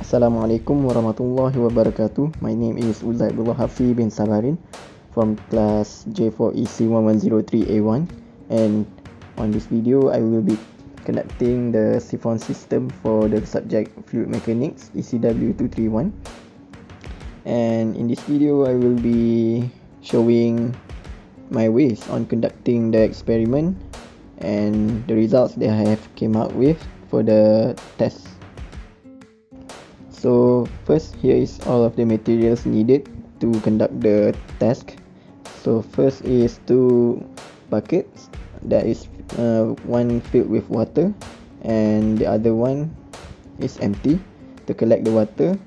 Assalamualaikum warahmatullahi wabarakatuh. My name is Uzair Hafiy bin Sabarin from class J4EC11031, and on this video I will be conducting the Syphon system for the subject Fluid Mechanics ECW231. And in this video I will be showing my ways on conducting the experiment and the results that I have came out with for the test. So first, here is all of the materials needed to conduct the task. So first is 2 buckets, that is one filled with water and the other one is empty to collect the water,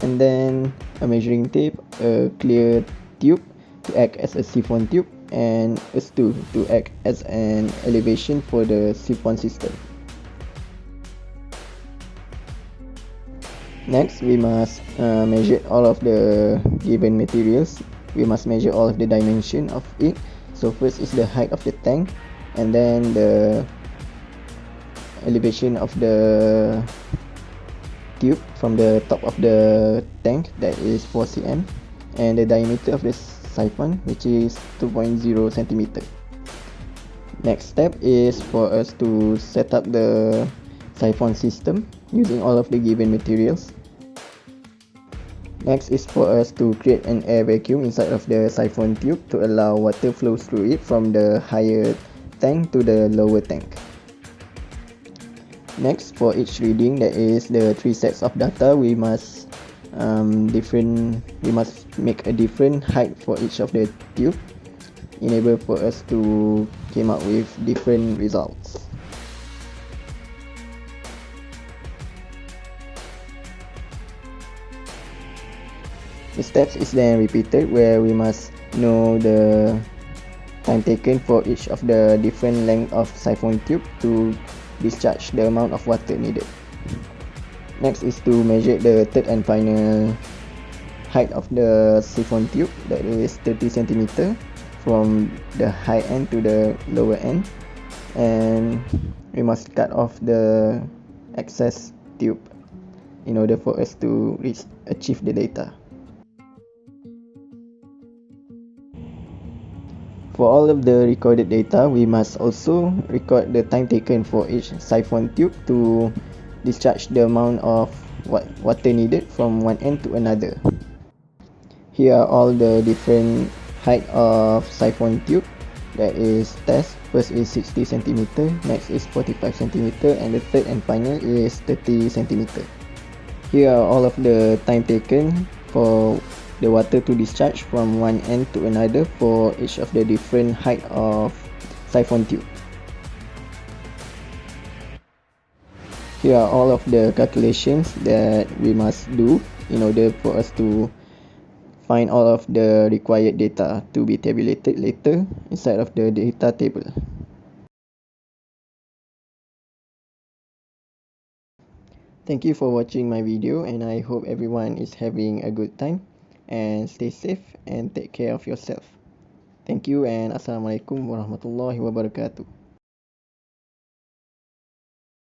and then a measuring tape, a clear tube to act as a siphon tube, and a stool to act as an elevation for the siphon system. Next, we must measure all of the given materials. We must measure all of the dimension of it. So first is the height of the tank, and then the elevation of the tube from the top of the tank, that is 4 cm, and the diameter of the siphon, which is 2.0 cm. Next step is for us to set up the siphon system using all of the given materials. Next is for us to create an air vacuum inside of the siphon tube to allow water flow through it from the higher tank to the lower tank. Next, for each reading, that is the 3 sets of data, we must make a different height for each of the tube, enable for us to come up with different results. The steps is then repeated, where we must know the time taken for each of the different length of siphon tube to discharge the amount of water needed. Next is to measure the third and final height of the siphon tube, that is 30 cm from the high end to the lower end, and we must cut off the excess tube in order for us to achieve the data. For all of the recorded data, we must also record the time taken for each siphon tube to discharge the amount of water needed from one end to another. Here are all the different height of siphon tube, that is test. First is 60 cm, next is 45 cm, and the third and final is 30 cm. Here are all of the time taken for the water to discharge from one end to another for each of the different height of siphon tube. Here are all of the calculations that we must do in order for us to find all of the required data to be tabulated later inside of the data table. Thank you for watching my video, and I hope everyone is having a good time, and stay safe and take care of yourself. Thank you, and Assalamualaikum warahmatullahi wabarakatuh.